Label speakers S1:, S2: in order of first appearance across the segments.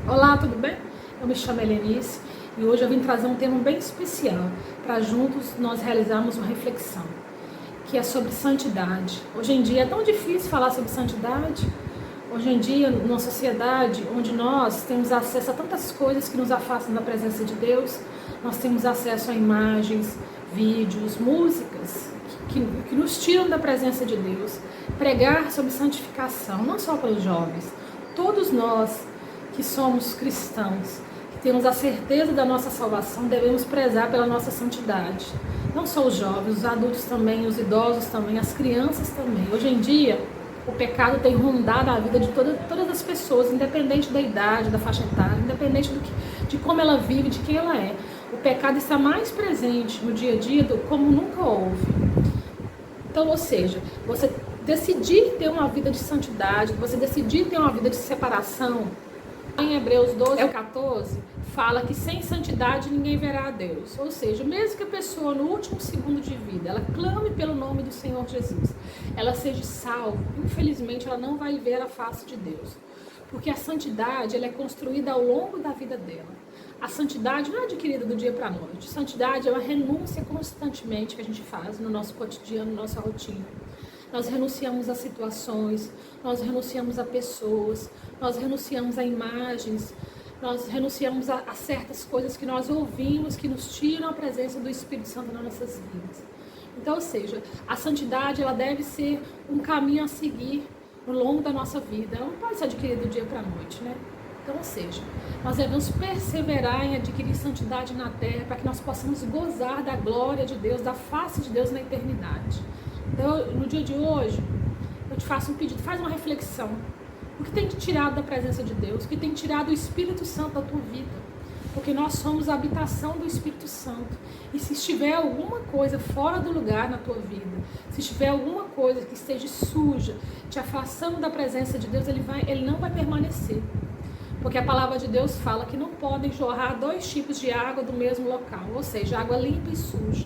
S1: Olá, tudo bem? Eu me chamo Helenice e hoje eu vim trazer um tema bem especial para juntos nós realizarmos uma reflexão, que é sobre santidade. Hoje em dia é tão difícil falar sobre santidade. Hoje em dia, numa sociedade onde nós temos acesso a tantas coisas que nos afastam da presença de Deus, nós temos acesso a imagens, vídeos, músicas que nos tiram da presença de Deus. Pregar sobre santificação, não só para os jovens, todos nós que somos cristãos, que temos a certeza da nossa salvação, devemos prezar pela nossa santidade. Não só os jovens, os adultos também, os idosos também, as crianças também. Hoje em dia, o pecado tem rondado a vida de todas as pessoas, independente da idade, da faixa etária, independente de como ela vive, de quem ela é. O pecado está mais presente no dia a dia como nunca houve. Então, ou seja, você decidir ter uma vida de santidade, você decidir ter uma vida de separação. Em Hebreus 12:14, fala que sem santidade ninguém verá a Deus. Ou seja, mesmo que a pessoa no último segundo de vida, ela clame pelo nome do Senhor Jesus, ela seja salva, infelizmente ela não vai ver a face de Deus. Porque a santidade, ela é construída ao longo da vida dela. A santidade não é adquirida do dia para a noite. Santidade é uma renúncia constantemente que a gente faz no nosso cotidiano, na nossa rotina. Nós renunciamos a situações, nós renunciamos a pessoas, nós renunciamos a imagens, nós renunciamos a certas coisas que nós ouvimos, que nos tiram a presença do Espírito Santo nas nossas vidas. Então, ou seja, a santidade ela deve ser um caminho a seguir no longo da nossa vida. Ela não pode ser adquirida do dia para a noite, né? Então, ou seja, nós devemos perseverar em adquirir santidade na terra para que nós possamos gozar da glória de Deus, da face de Deus na eternidade. Então, no dia de hoje, eu te faço um pedido, faz uma reflexão. O que tem te tirado da presença de Deus? O que tem tirado o Espírito Santo da tua vida? Porque nós somos a habitação do Espírito Santo. E se estiver alguma coisa fora do lugar na tua vida, se estiver alguma coisa que esteja suja, te afastando da presença de Deus, ele não vai permanecer. Porque a palavra de Deus fala que não podem jorrar dois tipos de água do mesmo local, ou seja, água limpa e suja.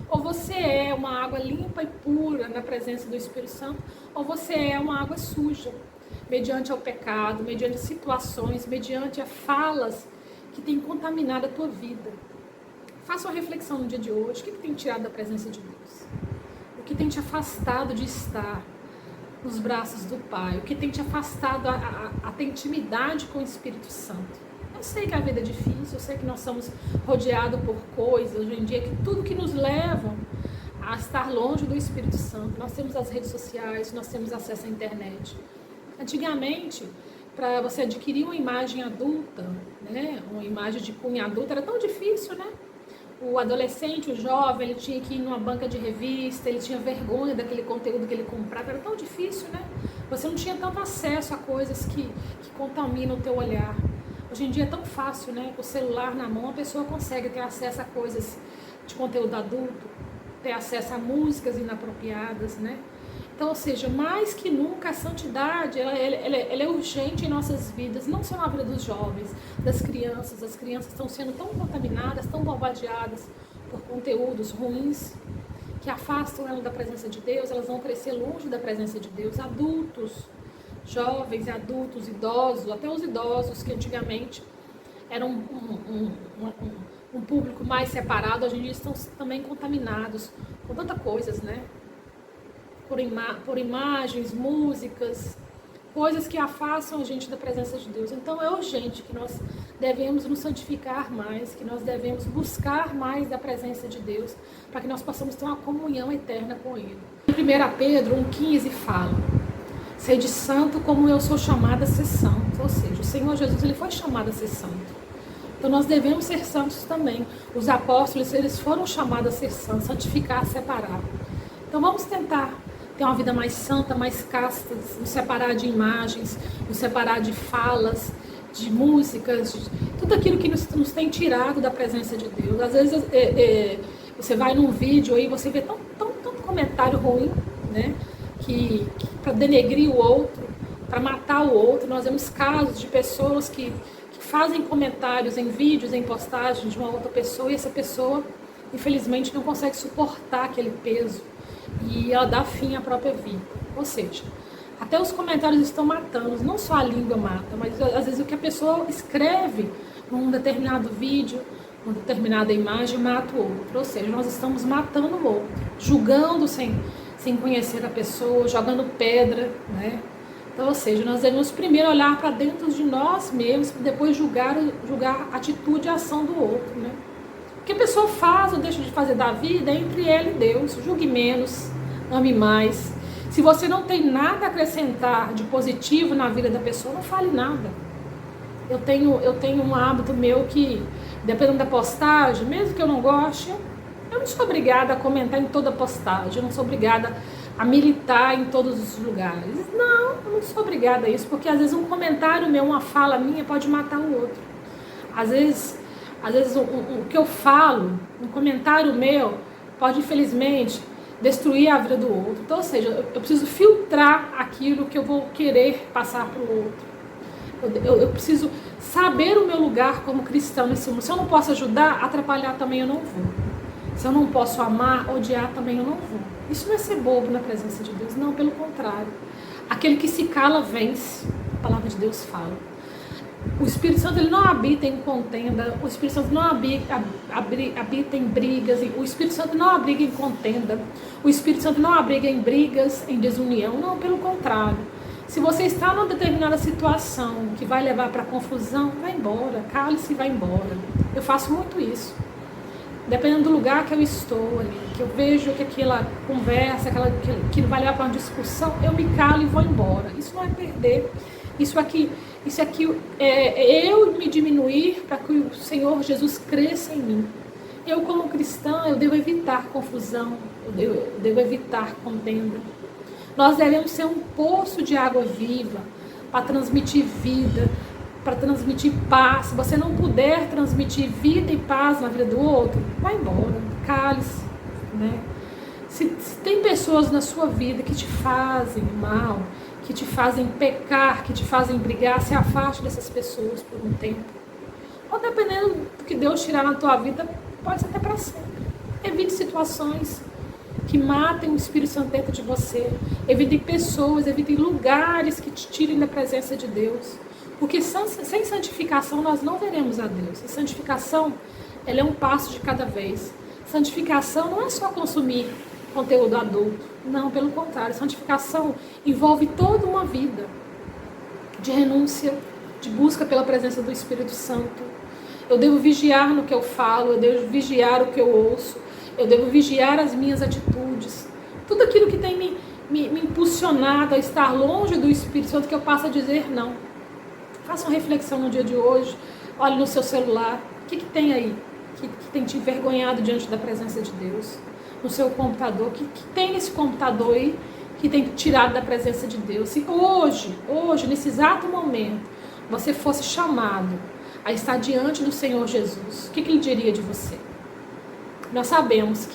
S1: Ou você é uma água limpa e pura na presença do Espírito Santo, ou você é uma água suja, mediante ao pecado, mediante situações, mediante a falas que tem contaminado a tua vida. Faça uma reflexão no dia de hoje. O que tem tirado da presença de Deus? O que tem te afastado de estar nos braços do Pai? O que tem te afastado a ter intimidade com o Espírito Santo? Eu sei que a vida é difícil, eu sei que nós somos rodeados por coisas, hoje em dia, que tudo que nos leva a estar longe do Espírito Santo. Nós temos as redes sociais, nós temos acesso à internet. Antigamente, para você adquirir uma imagem adulta, né, uma imagem de cunho adulta, era tão difícil, né? O adolescente, o jovem, ele tinha que ir numa banca de revista, ele tinha vergonha daquele conteúdo que ele comprava, era tão difícil, né? Você não tinha tanto acesso a coisas que contaminam o teu olhar. Hoje em dia é tão fácil, né? Com o celular na mão, a pessoa consegue ter acesso a coisas de conteúdo adulto, ter acesso a músicas inapropriadas, né? Então, ou seja, mais que nunca a santidade, ela é urgente em nossas vidas, não só na vida dos jovens, das crianças. As crianças estão sendo tão contaminadas, tão bombardeadas por conteúdos ruins, que afastam elas da presença de Deus, elas vão crescer longe da presença de Deus. Adultos, jovens, adultos, idosos, até os idosos que antigamente eram um público mais separado, hoje em dia estão também contaminados com tantas coisas, né? Por imagens, músicas, coisas que afastam a gente da presença de Deus. Então é urgente que nós devemos nos santificar mais, que nós devemos buscar mais da presença de Deus, para que nós possamos ter uma comunhão eterna com Ele. Em 1 Pedro 1,15 fala: sede santo como eu sou chamada a ser santo. Ou seja, o Senhor Jesus, ele foi chamado a ser santo. Então nós devemos ser santos também. Os apóstolos, eles foram chamados a ser santos, santificar, separar. Então vamos tentar ter uma vida mais santa, mais casta, nos separar de imagens, nos separar de falas, de músicas, de tudo aquilo que nos tem tirado da presença de Deus. Às vezes você vai num vídeo aí, você vê tanto comentário ruim, né? Que para denegrir o outro, para matar o outro. Nós vemos casos de pessoas que fazem comentários em vídeos, em postagens de uma outra pessoa, e essa pessoa, infelizmente, não consegue suportar aquele peso e ela dá fim à própria vida. Ou seja, Até os comentários estão matando, não só a língua mata, mas às vezes o que a pessoa escreve num determinado vídeo, uma determinada imagem, mata o outro. Ou seja, nós estamos matando o outro, julgando sem conhecer a pessoa, jogando pedra, né? Então, ou seja, nós devemos primeiro olhar para dentro de nós mesmos, para depois julgar a atitude e a ação do outro, né? O que a pessoa faz ou deixa de fazer da vida é entre ela e Deus. Julgue menos, ame mais. Se você não tem nada a acrescentar de positivo na vida da pessoa, não fale nada. Eu tenho um hábito meu que, dependendo da postagem, mesmo que eu não goste, eu não sou obrigada a comentar em toda postagem, eu não sou obrigada a militar em todos os lugares. Não, eu não sou obrigada a isso, porque às vezes um comentário meu, uma fala minha pode matar o outro. Às vezes o que eu falo, um comentário meu, pode infelizmente destruir a vida do outro. Então, ou seja, eu preciso filtrar aquilo que eu vou querer passar para o outro. Eu preciso saber o meu lugar como cristão nesse mundo. Se eu não posso ajudar, atrapalhar também eu não vou. Se eu não posso amar, odiar também eu não vou. Isso não é ser bobo na presença de Deus, não, pelo contrário. Aquele que se cala vence, a palavra de Deus fala. O Espírito Santo ele não habita em contenda, o Espírito Santo não habita em brigas, o Espírito Santo não abriga em contenda, o Espírito Santo não abriga em brigas, em desunião, não, pelo contrário. Se você está numa determinada situação que vai levar para confusão, vai embora, cale-se e vai embora. Eu faço muito isso. Dependendo do lugar que eu estou ali, que eu vejo que aquela conversa, que vai levar para uma discussão, eu me calo e vou embora. Isso não é perder. Isso aqui é eu me diminuir para que o Senhor Jesus cresça em mim. Eu, como cristã, eu devo evitar confusão, eu devo evitar contenda. Nós devemos ser um poço de água viva para transmitir vida, para transmitir paz. Se você não puder transmitir vida e paz na vida do outro, vai embora, cale-se, né? Se tem pessoas na sua vida que te fazem mal, que te fazem pecar, que te fazem brigar, se afaste dessas pessoas por um tempo. Ou dependendo do que Deus tirar na tua vida, pode ser até para sempre. Evite situações que matem o Espírito Santo dentro de você. Evite pessoas, evite lugares que te tirem da presença de Deus. Porque sem santificação nós não veremos a Deus. E santificação, ela é um passo de cada vez. Santificação não é só consumir conteúdo adulto. Não, pelo contrário. Santificação envolve toda uma vida de renúncia, de busca pela presença do Espírito Santo. Eu devo vigiar no que eu falo, eu devo vigiar o que eu ouço, eu devo vigiar as minhas atitudes. Tudo aquilo que tem me impulsionado a estar longe do Espírito Santo, que eu passo a dizer não. Faça uma reflexão no dia de hoje, olhe no seu celular, o que tem aí que tem te envergonhado diante da presença de Deus? No seu computador, o que tem nesse computador aí que tem tirado da presença de Deus? Se hoje, nesse exato momento, você fosse chamado a estar diante do Senhor Jesus, o que Ele diria de você? Nós sabemos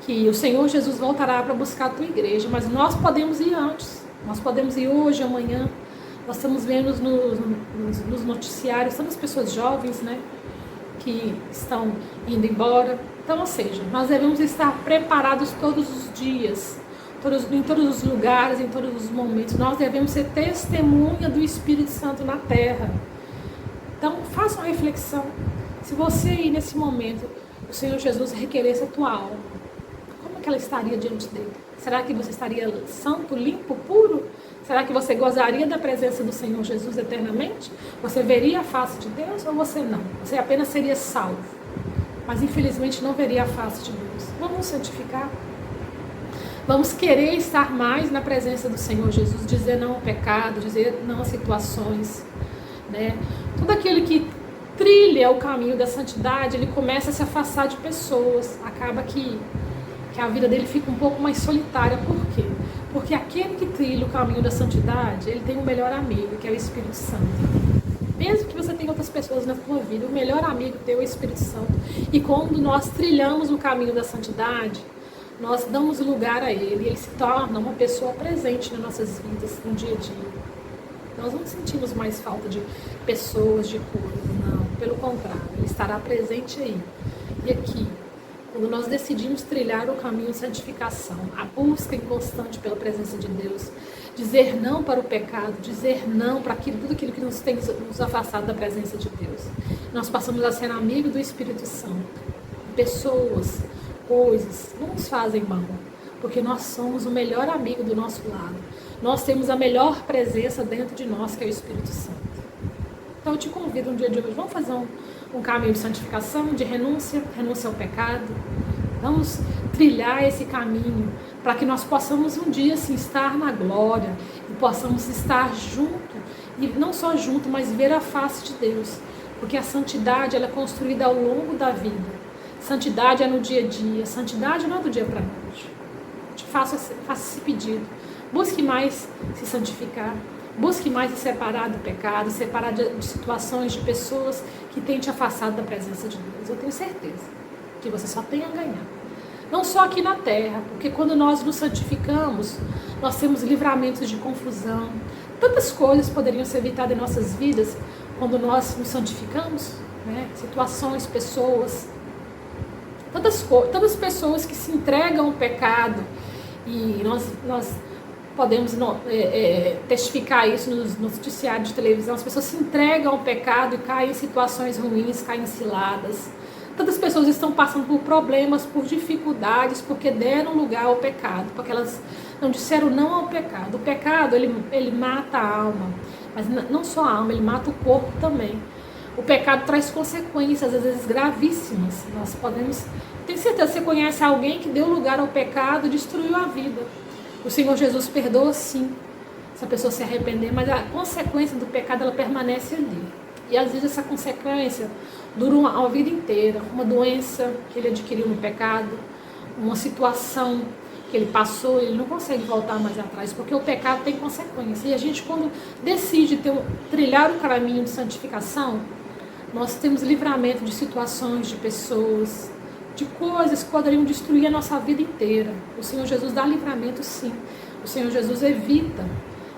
S1: que o Senhor Jesus voltará para buscar a tua igreja, mas nós podemos ir antes, nós podemos ir hoje, amanhã. Nós estamos vendo nos noticiários tantas pessoas jovens, né, que estão indo embora. Então, ou seja, nós devemos estar preparados todos os dias, em todos os lugares, em todos os momentos. Nós devemos ser testemunha do Espírito Santo na terra. Então, faça uma reflexão. Se você aí nesse momento, o Senhor Jesus requeresse a tua alma, como é que ela estaria diante dele? Será que você estaria santo, limpo, puro? Será que você gozaria da presença do Senhor Jesus eternamente? Você veria a face de Deus ou você não? Você apenas seria salvo, mas infelizmente não veria a face de Deus. Vamos santificar? Vamos querer estar mais na presença do Senhor Jesus, dizer não ao pecado, dizer não às situações, né? Tudo aquele que trilha o caminho da santidade, ele começa a se afastar de pessoas, acaba que a vida dele fica um pouco mais solitária. Por quê? Porque aquele que trilha o caminho da santidade, ele tem um melhor amigo, que é o Espírito Santo. Mesmo que você tenha outras pessoas na sua vida, o melhor amigo teu é o Espírito Santo. E quando nós trilhamos o caminho da santidade, nós damos lugar a ele, e ele se torna uma pessoa presente nas nossas vidas, no dia a dia. Nós não sentimos mais falta de pessoas, de coisas, não. Pelo contrário, ele estará presente aí. E aqui, quando nós decidimos trilhar o caminho de santificação, a busca inconstante pela presença de Deus, dizer não para o pecado, dizer não para tudo aquilo que nos tem nos afastado da presença de Deus. Nós passamos a ser amigos do Espírito Santo. Pessoas, coisas, não nos fazem mal, porque nós somos o melhor amigo do nosso lado. Nós temos a melhor presença dentro de nós, que é o Espírito Santo. Então eu te convido um dia de hoje, vamos fazer um caminho de santificação, de renúncia ao pecado. Vamos trilhar esse caminho para que nós possamos um dia assim, estar na glória e possamos estar junto, e não só junto, mas ver a face de Deus, porque a santidade ela é construída ao longo da vida. Santidade é no dia a dia, santidade não é do dia para a noite. Te faço esse pedido. Busque mais se santificar, busque mais se separar do pecado, separar de situações, de pessoas que têm te afastado da presença de Deus. Eu tenho certeza que você só tem a ganhar. Não só aqui na terra, porque quando nós nos santificamos, nós temos livramentos de confusão. Tantas coisas poderiam ser evitadas em nossas vidas quando nós nos santificamos, né? Situações, pessoas, tantas pessoas que se entregam ao pecado, e nós podemos testificar isso nos noticiários de televisão. As pessoas se entregam ao pecado e caem em situações ruins, caem em ciladas. Tantas pessoas estão passando por problemas, por dificuldades, porque deram lugar ao pecado, porque elas não disseram não ao pecado. O pecado, ele mata a alma, mas não só a alma, ele mata o corpo também. O pecado traz consequências, às vezes gravíssimas. Nós podemos... Tenho certeza que você conhece alguém que deu lugar ao pecado e destruiu a vida. O Senhor Jesus perdoa sim, se a pessoa se arrepender, mas a consequência do pecado ela permanece ali. E às vezes essa consequência dura uma vida inteira. Uma doença que ele adquiriu no pecado, uma situação que ele passou, ele não consegue voltar mais atrás, porque o pecado tem consequência. E a gente, quando decide trilhar o caminho de santificação, nós temos livramento de situações, de pessoas, de coisas que poderiam destruir a nossa vida inteira. O Senhor Jesus dá livramento sim. O Senhor Jesus evita,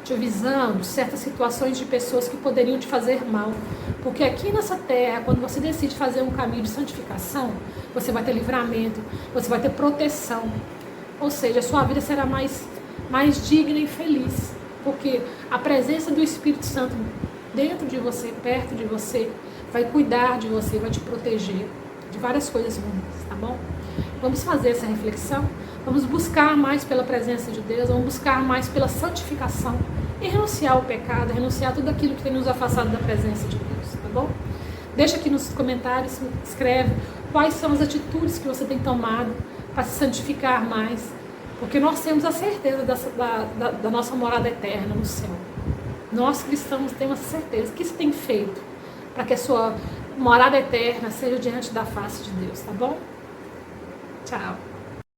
S1: te avisando, certas situações de pessoas que poderiam te fazer mal. Porque aqui nessa terra, quando você decide fazer um caminho de santificação, você vai ter livramento, você vai ter proteção. Ou seja, a sua vida será mais digna e feliz. Porque a presença do Espírito Santo dentro de você, perto de você, vai cuidar de você, vai te proteger de várias coisas ruins, tá bom? Vamos fazer essa reflexão, vamos buscar mais pela presença de Deus, vamos buscar mais pela santificação e renunciar ao pecado, renunciar a tudo aquilo que tem nos afastado da presença de Deus, tá bom? Deixa aqui nos comentários, escreve quais são as atitudes que você tem tomado para se santificar mais, porque nós temos a certeza da nossa morada eterna no céu. Nós cristãos temos a certeza que isso tem feito para que a sua morada eterna seja diante da face de Deus, tá bom? Tchau.